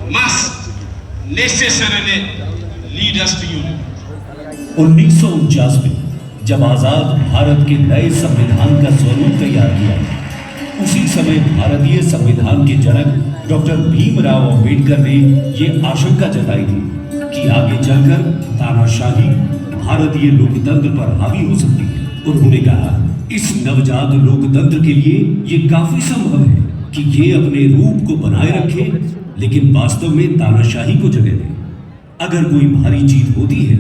must necessarily lead us to unity. 1949 में जब आजाद भारत के नए संविधान का स्वरूप तैयार किया, उसी समय भारतीय संविधान के जनक डॉक्टर भीमराव अंबेडकर ने ये आशंका जताई थी कि आगे चलकर तानाशाही भारतीय लोकतंत्र पर हावी हो सकती है। उन्होंने कहा, इस नवजात लोकतंत्र के लिए ये काफी संभव है कि ये अपने रूप को बनाए रखे, लेकिन वास्तव में तानाशाही को जगह दे। अगर कोई भारी जीत होती है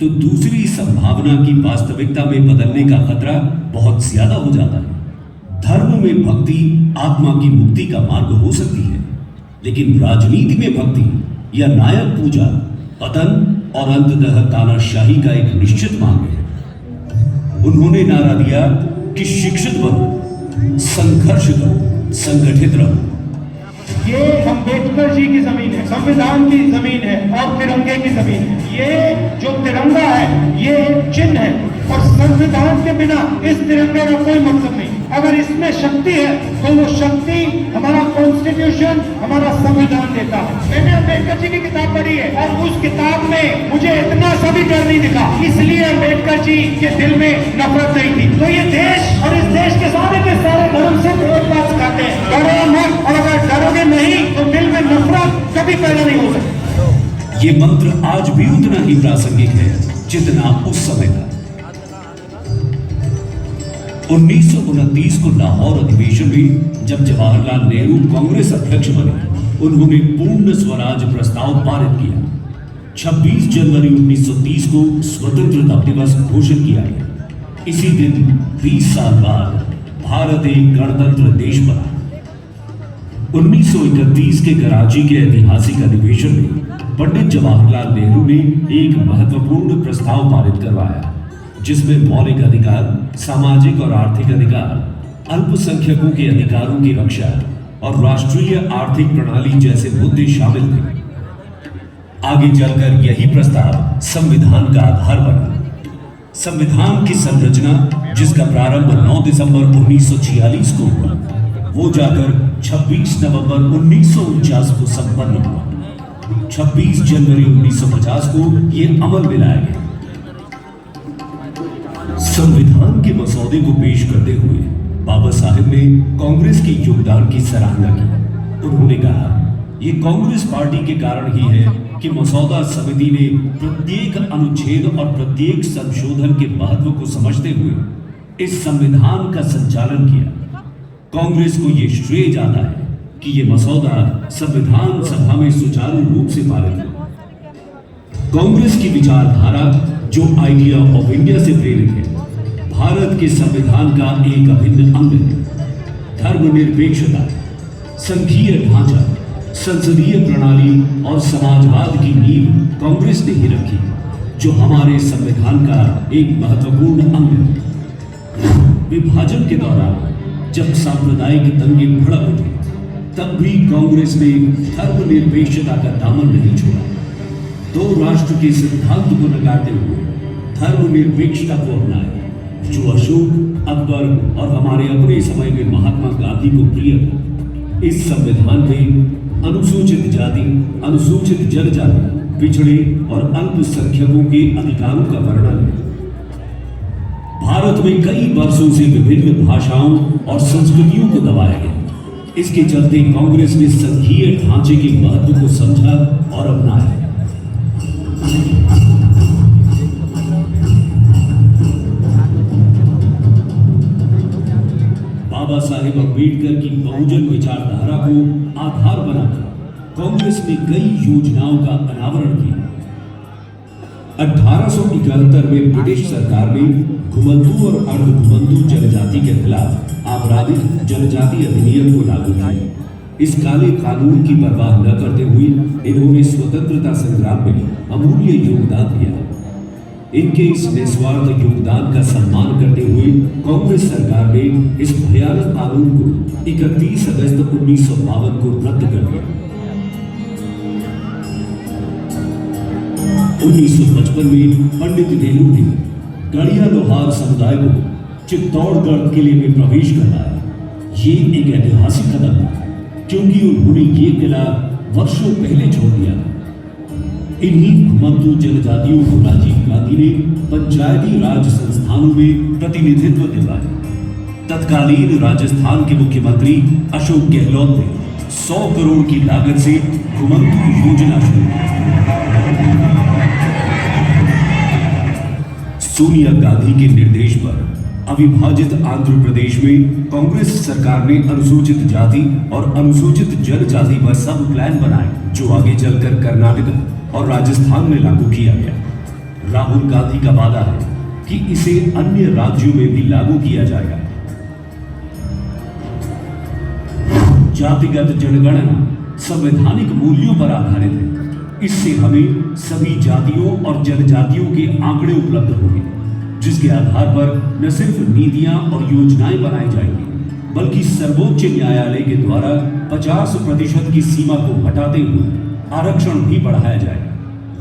तो दूसरी संभावना की वास्तविकता में बदलने का खतरा बहुत ज्यादा हो जाता है। धर्म में भक्ति आत्मा की मुक्ति का मार्ग हो सकती है, लेकिन राजनीति में भक्ति या नायक पूजा पतन और अंततः तानाशाही का एक निश्चित मार्ग है। उन्होंने नारा दिया कि शिक्षित बनो, संघर्ष करो, संगठित रहो। ये अम्बेडकर जी की जमीन है, संविधान की जमीन है और तिरंगे की जमीन है। ये जो तिरंगा है ये चिन्ह है और संविधान के बिना इस तिरंगे का कोई मतलब नहीं। अगर इसमें शक्ति है तो वो शक्ति हमारा कॉन्स्टिट्यूशन, हमारा संविधान देता है। मैंने अम्बेडकर जी की किताब पढ़ी है और उस किताब में मुझे इतना सा भी डर नहीं दिखा, इसलिए अम्बेडकर जी के दिल में नफरत नहीं थी। तो ये देश और इस देश के सारे धर्म से एक बात सिखाते हैं, डरो मत, और अगर डरोगे नहीं तो दिल में नफरत कभी पैदा नहीं हो सकती। ये मंत्र आज भी उतना ही प्रासंगिक है जितना उस समय था। 1929 को लाहौर अधिवेशन में जब जवाहरलाल नेहरू कांग्रेस अध्यक्ष बने, उन्होंने पूर्ण स्वराज प्रस्ताव पारित किया। 26 जनवरी 1930 को स्वतंत्रता दिवस घोषित किया गया। इसी दिन 20 साल बाद भारत एक गणतंत्र देश बना। 1931 के कराची के ऐतिहासिक अधिवेशन में पंडित जवाहरलाल नेहरू ने एक महत्वपूर्ण प्रस्ताव पारित करवाया, जिसमें मौलिक अधिकार, सामाजिक और आर्थिक अधिकार, अल्पसंख्यकों के अधिकारों की रक्षा और राष्ट्रीय आर्थिक प्रणाली जैसे मुद्दे शामिल थे। आगे चलकर यही प्रस्ताव संविधान का आधार बना। संविधान की संरचना, जिसका प्रारंभ 9 दिसंबर 1946 को हुआ, वो जाकर 26 नवंबर 1949 को संपन्न हुआ। 26 जनवरी 1950 को ये अमल में लाया गया। संविधान के मसौदे को पेश करते हुए बाबा साहेब ने कांग्रेस के योगदान की सराहना की। उन्होंने कहा, ये कांग्रेस पार्टी के कारण ही है कि मसौदा समिति ने प्रत्येक अनुच्छेद और प्रत्येक संशोधन के महत्व को समझते हुए इस संविधान का संचालन किया। कांग्रेस को यह श्रेय जाता है कि यह मसौदा संविधान सभा में सुचारू रूप से पारित हुआ। कांग्रेस की विचारधारा, जो आइडिया ऑफ इंडिया से प्रेरित है, भारत के संविधान का एक अभिन्न अंग है। धर्मनिरपेक्षता, संघीय ढांचा, संसदीय प्रणाली और समाजवाद की नींव कांग्रेस ने ही रखी, जो हमारे संविधान का एक महत्वपूर्ण अंग है। विभाजन के दौरान जब सांप्रदायिक दंगे भड़क उठे, तब भी कांग्रेस ने धर्मनिरपेक्षता का दामन नहीं छोड़ा। दो राष्ट्र के सिद्धांत को नकारते हुए धर्मनिरपेक्षता को अपनाया, जो अशोक, अकबर और हमारे अपने समय में महात्मा गांधी को प्रिय था। इस संविधान में अनुसूचित जाति, अनुसूचित जनजाति, पिछड़े और अल्पसंख्यकों के अधिकारों का वर्णन है। भारत में कई वर्षों से विभिन्न भाषाओं और संस्कृतियों को दबाया गया। इसके चलते कांग्रेस ने संघीय ढांचे के महत्व को समझा और अपनाया। बाबा साहेब अम्बेडकर की बहुजन विचारधारा को आधार बनाकर कांग्रेस ने कई योजनाओं का अनावरण किया। 1871 में ब्रिटिश सरकार ने घुमंतू और अर्धघुमंतू जनजाति के खिलाफ आपराधिक जनजाति अधिनियम को लागू किया। इस काले कानून की परवाह न करते हुए इन्होंने स्वतंत्रता संग्राम में अमूल्य योगदान दिया। इनके इस निस्वार्थ योगदान का सम्मान करते हुए कांग्रेस सरकार ने इस भयानक कानून को 31 अगस्त 1952 को रद्द कर दिया। 1955 में पंडित नेहरू ने गढ़िया लोहार समुदाय को चित्तौड़गढ़ किले में प्रवेश करवाया। ये एक ऐतिहासिक कदम था, क्योंकि उन्होंने ये किला वर्षों पहले छोड़ दिया था। इन्हीं घुमंतु जनजातियों को राजीव गांधी ने पंचायती राज संस्थानों में प्रतिनिधित्व दिलवाया। तत्कालीन राजस्थान के मुख्यमंत्री अशोक गहलोत ने 100 करोड़ की लागत से घुमंतु योजना शुरू की। सोनिया गांधी के निर्देश पर अविभाजित आंध्र प्रदेश में कांग्रेस सरकार ने अनुसूचित जाति और अनुसूचित जनजाति पर सब प्लान बनाए, जो आगे चलकर कर्नाटक और राजस्थान में लागू किया गया। राहुल गांधी का वादा है कि इसे अन्य राज्यों में भी लागू किया जाएगा। जातिगत जनगणना संवैधानिक मूल्यों पर आधारित है। इससे हमें सभी जातियों और जनजातियों के आंकड़े उपलब्ध होंगे, जिसके आधार पर न सिर्फ नीतियां और योजनाएं बनाई जाएंगी, बल्कि सर्वोच्च न्यायालय के द्वारा 50% की सीमा को हटाते हुए आरक्षण भी बढ़ाया जाएगा।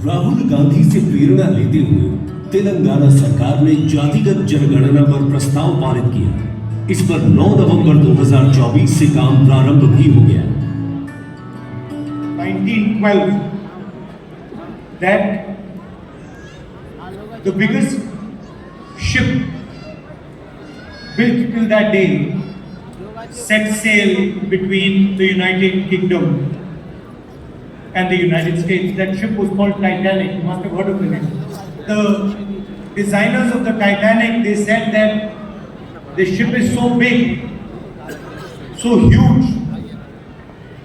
राहुल गांधी से प्रेरणा लेते हुए तेलंगाना सरकार ने जातिगत जनगणना पर प्रस्ताव पारित किया। इस पर 9 नवंबर 2024 से काम प्रारंभ भी हो गया। 1912, that the biggest ship built till that day set sail between the United Kingdom and the United States. That ship was called Titanic. You must have heard of it. The designers of the Titanic, they said that the ship is so big, so huge,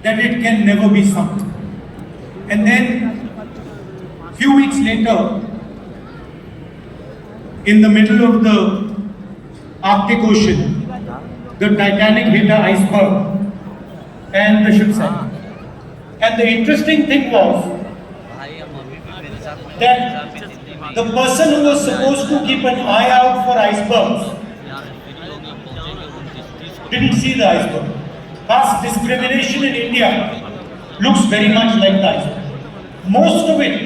that it can never be sunk. And then, few weeks later, in the middle of the Arctic Ocean, the Titanic hit an iceberg and the ship sank. And the interesting thing was that the person who was supposed to keep an eye out for icebergs didn't see the iceberg. Caste discrimination in India looks very much like the iceberg. Most of it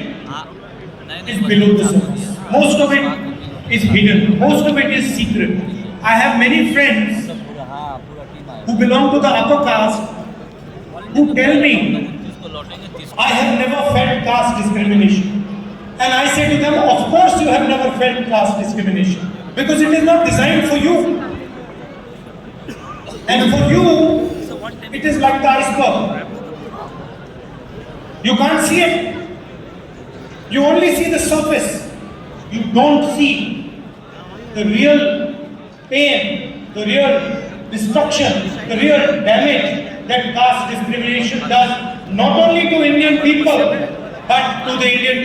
is below the surface. Most of it is hidden. Most of it is secret. I have many friends who belong to the upper caste who tell me, I have never felt caste discrimination. And I say to them, of course you have never felt caste discrimination, because it is not designed for you. And for you, it is like the iceberg. You can't see it. You only see the surface. You don't see the real pain, the real destruction, the real damage that caste discrimination does, not only to Indian people, but to the Indian